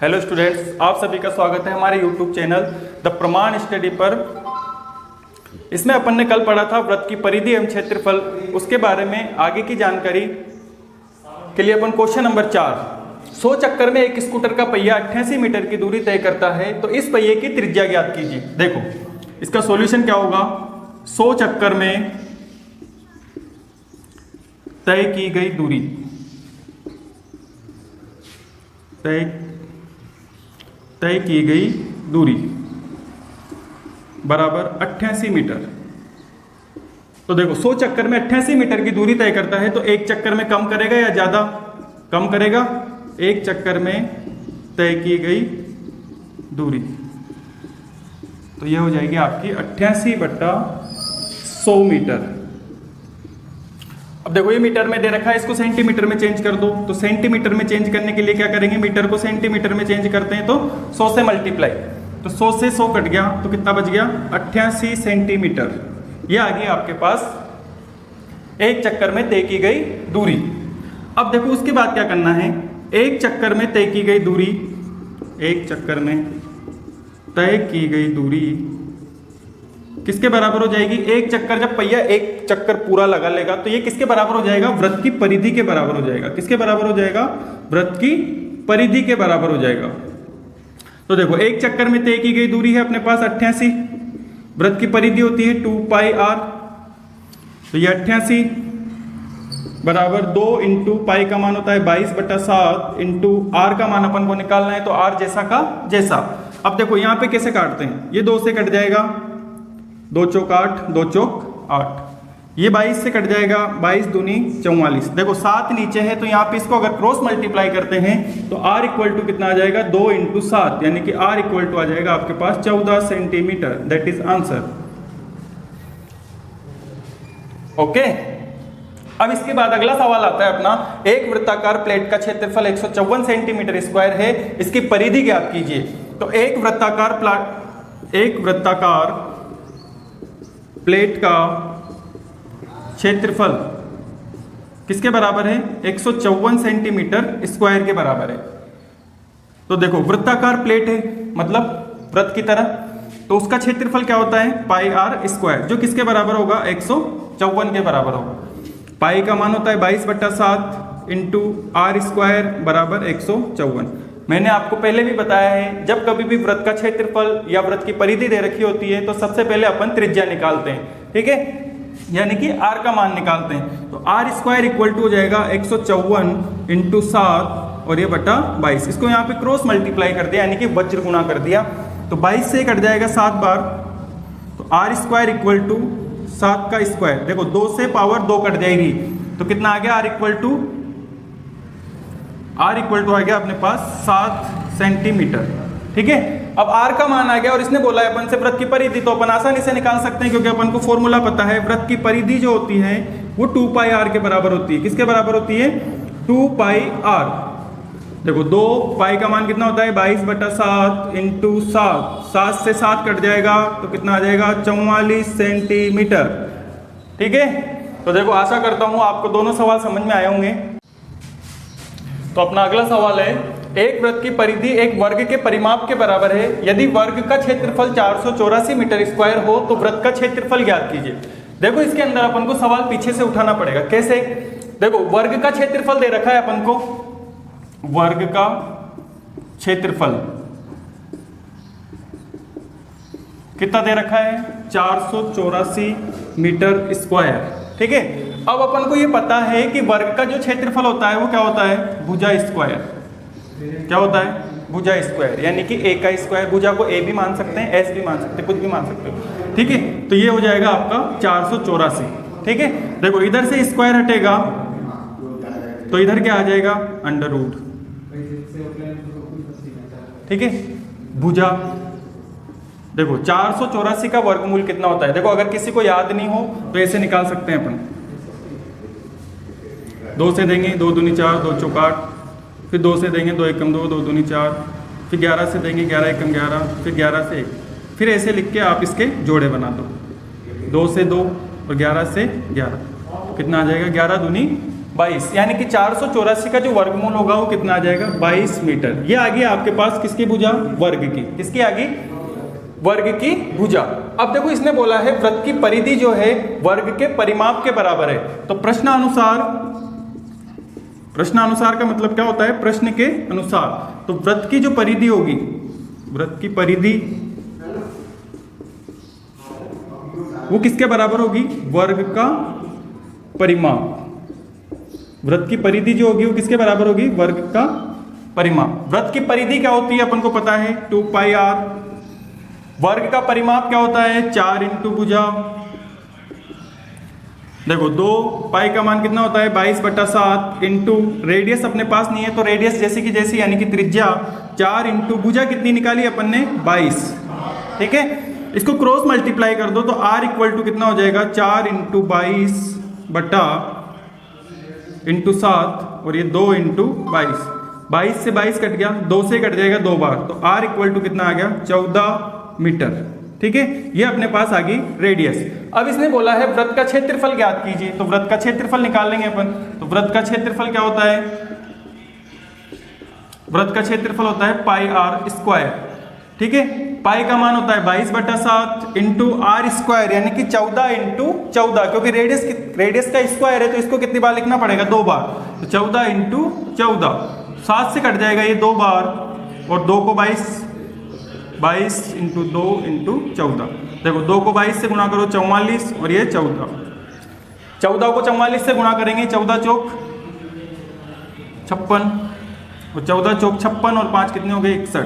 Hello students, आप सभी का स्वागत है हमारे यूट्यूब चैनल द प्रमाण स्टडी पर। इसमें अपन ने कल पढ़ा था वृत्त की परिधि एवं क्षेत्रफल, उसके बारे में आगे की जानकारी के लिए अपन क्वेश्चन नंबर 4, 100 चक्कर में एक स्कूटर का पहिया 88 मीटर की दूरी तय करता है तो इस पहिए की त्रिज्या ज्ञात कीजिए। देखो इसका सॉल्यूशन क्या होगा। 100 चक्कर में तय की गई दूरी, तय की गई दूरी बराबर 88 मीटर। तो देखो 100 चक्कर में 88 मीटर की दूरी तय करता है तो एक चक्कर में कम करेगा या ज्यादा? कम करेगा। एक चक्कर में तय की गई दूरी तो यह हो जाएगी आपकी 88/100 मीटर। अब देखो ये मीटर में दे रखा है, इसको सेंटीमीटर में चेंज कर दो। तो सेंटीमीटर में चेंज करने के लिए क्या करेंगे, मीटर को सेंटीमीटर में चेंज करते हैं तो 100 से मल्टीप्लाई। तो 100 से 100 कट गया तो कितना बच गया, 88 सेंटीमीटर। ये आ गई आपके पास एक चक्कर में तय की गई दूरी। अब देखो उसके बाद क्या करना है, एक चक्कर में तय की गई दूरी, एक चक्कर में तय की गई दूरी किसके बराबर हो जाएगी? एक चक्कर, जब पहिया एक चक्कर पूरा लगा लेगा तो ये किसके बराबर हो जाएगा? वृत्त की परिधि के बराबर हो जाएगा। किसके बराबर हो जाएगा? वृत्त की परिधि के बराबर हो जाएगा। तो देखो एक चक्कर में तय की गई दूरी है अपने पास 88, वृत्त की परिधि होती है 2πr। तो ये 88 बराबर 2 इंटू पाई का मान होता है 22/7 इंटू आर का मान अपन को निकालना है तो आर जैसा का जैसा। अब देखो यहाँ पे कैसे काटते हैं, ये 2 से कट जाएगा, 2 चौक 8, 2 चौक 8। ये 22 से कट जाएगा, 22 दूनी 44। देखो 7 नीचे है तो यहाँ पे इसको अगर क्रॉस मल्टीप्लाई करते हैं तो r इक्वल टू कितना आ जाएगा, 2 इंटू 7, यानी कि r इक्वल टू आ जाएगा आपके पास 14 centimetre. That is answer. Okay, अब इसके बाद अगला सवाल आता है अपना, एक वृत्ताकार प्लेट का क्षेत्रफल 154 सेंटीमीटर स्क्वायर है, इसकी परिधि ज्ञात कीजिए। तो एक वृत्ताकार प्लेट का क्षेत्रफल किसके बराबर है? 154 सेंटीमीटर स्क्वायर के बराबर है। तो देखो वृत्ताकार प्लेट है मतलब वृत्त की तरह, तो उसका क्षेत्रफल क्या होता है? πr स्क्वायर, जो किसके बराबर होगा? 154 के बराबर होगा। पाई का मान होता है 22/7 इंटू आर स्क्वायर बराबर 154। मैंने आपको पहले भी बताया है, जब कभी भी वृत्त का क्षेत्रफल या वृत्त की परिधि दे रखी होती है तो सबसे पहले अपन त्रिज्या निकालते हैं, ठीक है, यानी कि r का मान निकालते हैं। तो आर स्क्वायर इक्वल टू हो जाएगा 154 इंटू 7 और ये बटा 22। इसको यहाँ पे क्रॉस मल्टीप्लाई कर दिया, यानी कि वज्र गुणा कर दिया। तो 22 से कट जाएगा 7 बार, तो आर स्क्वायर इक्वल टू 7 का स्क्वायर। देखो 2 से पावर 2 कट जाएगी तो कितना आ गया? आर इक्वल टू आ गया अपने पास 7 सेंटीमीटर, ठीक है। अब आर का मान आ गया और इसने बोला है अपन से वृत्त की परिधि, तो अपन आसानी से निकाल सकते हैं क्योंकि अपन को फॉर्मूला पता है। वृत्त की परिधि जो होती है वो 2πr के बराबर होती है। किसके बराबर होती है? 2πr। देखो 2 पाई का मान कितना होता है? 22/7 इंटू 7 से 7 कट जाएगा तो कितना आ जाएगा? 44 सेंटीमीटर, ठीक है। तो देखो आशा करता हूं आपको दोनों सवाल समझ में आए होंगे। तो अपना अगला सवाल है, एक वृत्त की परिधि एक वर्ग के परिमाप के बराबर है, यदि वर्ग का क्षेत्रफल 484 मीटर स्क्वायर हो तो वृत्त का क्षेत्रफल ज्ञात कीजिए। देखो इसके अंदर अपन को सवाल पीछे से उठाना पड़ेगा। कैसे? देखो वर्ग का क्षेत्रफल दे रखा है अपन को, वर्ग का क्षेत्रफल कितना दे रखा है? 484 मीटर स्क्वायर, ठीक है। अब अपन को ये पता है कि वर्ग का जो क्षेत्रफल होता है वो क्या होता है? भुजा स्क्वायर। क्या होता है? भुजा स्क्वायर, यानी कि a का स्क्वायर। भुजा को a भी मान सकते हैं, s भी मान सकते हैं, कुछ भी मान सकते हो, ठीक है। तो ये हो जाएगा आपका 484, ठीक है। देखो इधर से स्क्वायर हटेगा तो इधर क्या आ जाएगा? अंडर रूट, ठीक है। भुजा देखो 484 का वर्गमूल कितना होता है? देखो अगर किसी को याद नहीं हो तो ऐसे निकाल सकते हैं अपन। 2 से देंगे 2 दूनी 4, 2 चौक 8, फिर 2 से देंगे 2 एकम 2, 2 दूनी 4, फिर 11 से देंगे 11 एकम 11, फिर 11 से 1, फिर ऐसे लिख के आप इसके जोड़े बना दो। 2 से 2 और 11 से 11 कितना आ जाएगा? 11 दूनी 22, यानी कि 484 का जो वर्गमूल होगा वो कितना आ जाएगा 22 मीटर। ये आ गया आपके पास किसकी भुजा, वर्ग की, किसकी आ गई, वर्ग की भुजा। अब देखो इसने बोला है वृत्त की परिधि जो है वर्ग के परिमाप के बराबर है। तो प्रश्नानुसार का मतलब क्या होता है, प्रश्न के अनुसार। तो वृत्त की जो परिधि होगी, वृत्त की परिधि वो किसके बराबर होगी, वर्ग का परिमाप। वृत्त की परिधि जो होगी वो किसके बराबर होगी, वर्ग का परिमाप। वृत्त की परिधि क्या होती है अपन को पता है 2 पाई r। वर्ग का परिमाप क्या होता है 4 इंटू भुजा। देखो 2 पाई का मान कितना होता है 22/7 इंटू रेडियस अपने पास नहीं है तो रेडियस जैसी की जैसी यानी कि त्रिज्या 4 इंटू भुजा कितनी निकाली अपन ने 22। ठीक है, इसको क्रॉस मल्टीप्लाई कर दो तो r इक्वल टू कितना हो जाएगा 4 इंटू 22 बटा इंटू 7 और ये 2 इंटू 22। 22 से 22 कट गया, 2 से कट जाएगा 2 बार, तो r इक्वल टू कितना आ गया 14 मीटर। ठीक है, ये अपने पास आ गई रेडियस। अब इसने बोला है वृत्त का क्षेत्रफल ज्ञात कीजिए, तो वृत्त का क्षेत्रफल निकाल लेंगे अपन। तो वृत्त का क्षेत्रफल क्या होता है, वृत्त का क्षेत्रफल होता है पाई r स्क्वायर। ठीक है, पाई का मान होता है 22/7 इंटू आर स्क्वायर यानी कि 14 इंटू 14, क्योंकि रेडियस का स्क्वायर है तो इसको कितनी बार लिखना पड़ेगा 2 बार। तो 14 इंटू 14, 7 से कट जाएगा ये 2 बार और 2 को 22 इंटू 2 इंटू 14। देखो 2 को 22 से गुणा करो 44 और ये 14। 14 को 44 से गुणा करेंगे 14 चौक 56 और 14 चौक 56 और 5 कितने हो गए 61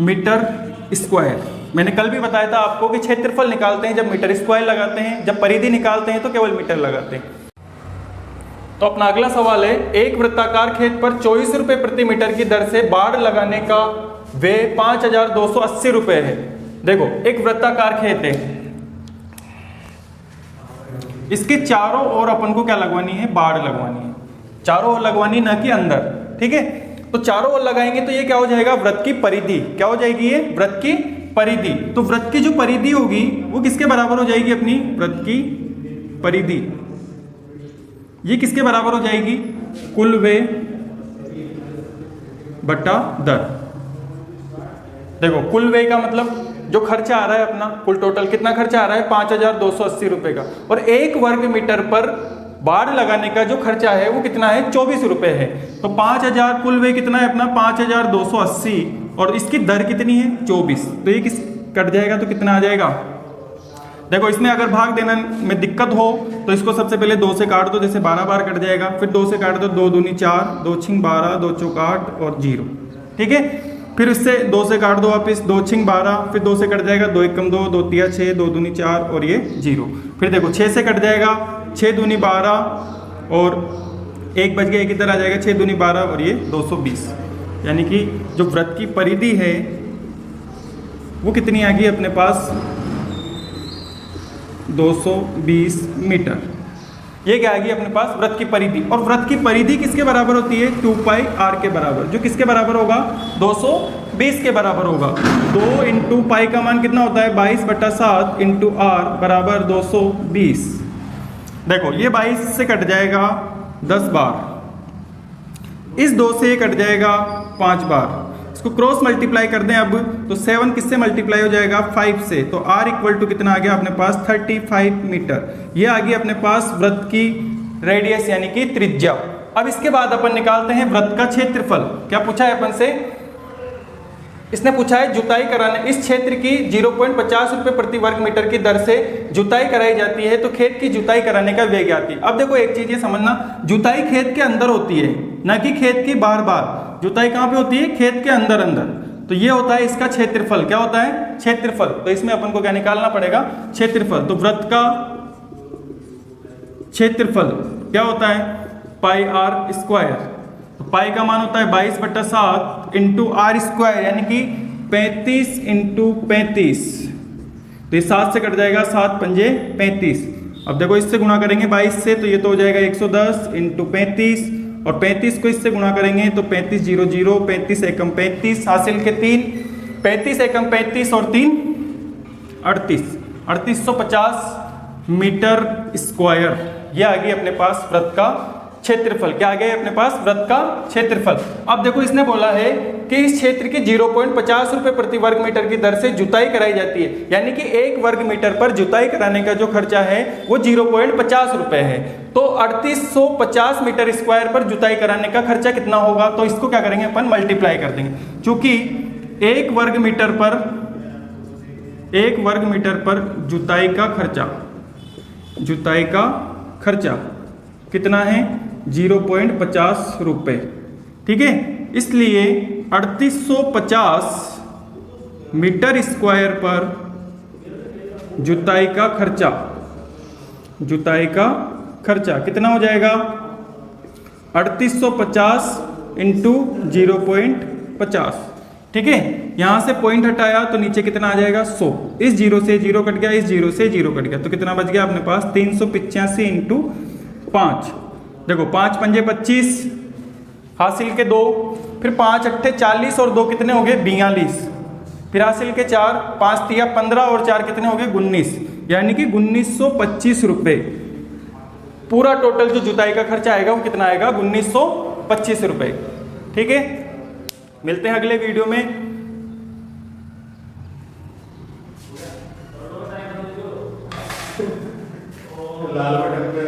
मीटर स्क्वायर। मैंने कल भी बताया था आपको कि क्षेत्रफल निकालते हैं जब मीटर स्क्वायर लगाते हैं, जब परिधि निकालते हैं तो केवल मीटर लगाते हैं। तो अपना अगला सवाल है, एक वृत्ताकार खेत पर 24 रुपए प्रति मीटर की दर से बाड़ लगाने का व्यय 5280 रुपए है। देखो एक वृत्ताकार खेत है, इसके चारों ओर अपन को क्या लगवानी है, बाड़ लगवानी है। चारों ओर लगवानी ना कि अंदर। ठीक है, तो चारों ओर लगाएंगे तो ये क्या हो जाएगा, वृत्त की परिधि। क्या हो जाएगी ये, वृत्त की परिधि। तो वृत्त की जो परिधि होगी वो किसके बराबर हो जाएगी, अपनी वृत्त की परिधि ये किसके बराबर हो जाएगी, कुल व्यय बटा दर। देखो कुल व्यय का मतलब जो खर्चा आ रहा है अपना, कुल टोटल कितना खर्चा आ रहा है 5280 रुपए का, और 1 वर्ग मीटर पर बाड़ लगाने का जो खर्चा है वो कितना है 24 रुपए है। तो 5000 कुल व्यय कितना है अपना 5280 और इसकी दर कितनी है 24। तो ये किस कट जाएगा तो कितना आ जाएगा। देखो इसमें अगर भाग देने में दिक्कत हो तो इसको सबसे पहले 2 से काट दो, जैसे 12 बार कट जाएगा, फिर 2 से काट दो, 2 दूनी 4, 2 छिंग 12, 2 चौक 8 और 0। ठीक है, फिर इससे 2 से काट दो वापिस, 2 छिंग 12, फिर 2 से कट जाएगा, 2 एकम 2, 2 तिया 6, 2 दूनी 4 और ये 0। फिर देखो 6 से कट जाएगा, 6 दूनी 12 और 1 बच गया, 1 इधर आ जाएगा, 6 दूनी 12 और ये 220। यानी कि जो वृत्त की परिधि है वो कितनी आ गई अपने पास 220 मीटर। ये क्या आ गई अपने पास वृत्त की परिधि। और वृत्त की परिधि किसके बराबर होती है 2 पाई r के बराबर, जो किसके बराबर होगा 220 के बराबर होगा। 2 इंटू पाई का मान कितना होता है 22/7 इंटू r बराबर 220। देखो ये 22 से कट जाएगा 10 बार, इस 2 से ये कट जाएगा 5 बार, इसको क्रॉस मल्टीप्लाई कर दें अब तो 7 किससे मल्टीप्लाई हो जाएगा 5 से, तो r इक्वल टू कितना आ गया अपने पास 35 मीटर। ये आ गई अपने पास वृत्त की रेडियस यानी कि त्रिज्या। अब इसके बाद अपन निकालते हैं वृत्त का क्षेत्रफल। क्या पूछा है अपन से, इसने पूछा है जुताई कराने इस क्षेत्र की 0.50 रुपए प्रति वर्ग मीटर की दर से जुताई कराई जाती है तो खेत की जुताई कराने का व्यय ज्ञात कीजिए। अब देखो एक चीज ये समझना, जुताई खेत के अंदर होती है ना कि खेत की बाहर बाहर। जुताई कहाँ पे होती है, खेत के अंदर अंदर। तो ये होता है इसका क्षेत्रफल। क्या होता है क्षेत्रफल। तो इसमें अपन को क्या निकालना पड़ेगा क्षेत्रफल। तो वृत्त का क्षेत्रफल क्या होता है पाई r स्क्वायर। तो पाई का मान होता है 22/7 इंटू आर स्क्वायर यानी कि 35 इंटू 35। तो ये 7 से कट जाएगा, 7 पंजे 35। अब देखो इससे गुणा करेंगे 22 से तो ये तो हो जाएगा 110 इंटू 35 और 35 को इससे गुणा करेंगे तो 35 0 0 35 एकम 35 हासिल के 3 35 एकम 35 और 3 38 3850 मीटर स्क्वायर। ये आ गई अपने पास वृत्त का क्षेत्रफल। क्या आ गया अपने पास? वृत्त का क्षेत्रफल। अब देखो इसने बोला है कि इस क्षेत्र की 0.50 रुपए प्रति वर्ग मीटर की दर से जुताई कराई जाती है, यानी कि 1 वर्ग मीटर पर जुताई कराने का जो खर्चा है वो 0.50 रुपए है। तो 3850 मीटर स्क्वायर पर जुताई कराने का खर्चा कितना होगा? तो इसको क्या करेंगे अपन? मल्टीप्लाई कर देंगे, क्योंकि 1 वर्ग मीटर पर जुताई का खर्चा कितना है? 0.50 रुपए। ठीक है, इसलिए 3850 मीटर स्क्वायर पर जुताई का खर्चा कितना हो जाएगा? 3850 इंटू 0.50। ठीक है, यहां से पॉइंट हटाया तो नीचे कितना आ जाएगा? 100। इस जीरो से जीरो कट गया, इस जीरो से जीरो कट गया, तो कितना बच गया अपने पास? 385 इंटू 5। देखो 5 पंजे 25, हासिल के 2, फिर 5 अट्ठे 40 और 2 कितने हो गए? 42, फिर हासिल के 4, 5 तिया 15 और 4 कितने हो गए? 19, यानी कि 1925 रुपए। पूरा टोटल जो जुताई का खर्चा आएगा वो कितना आएगा? 1925 रुपए। ठीक है, मिलते हैं अगले वीडियो में। लाल बटन पे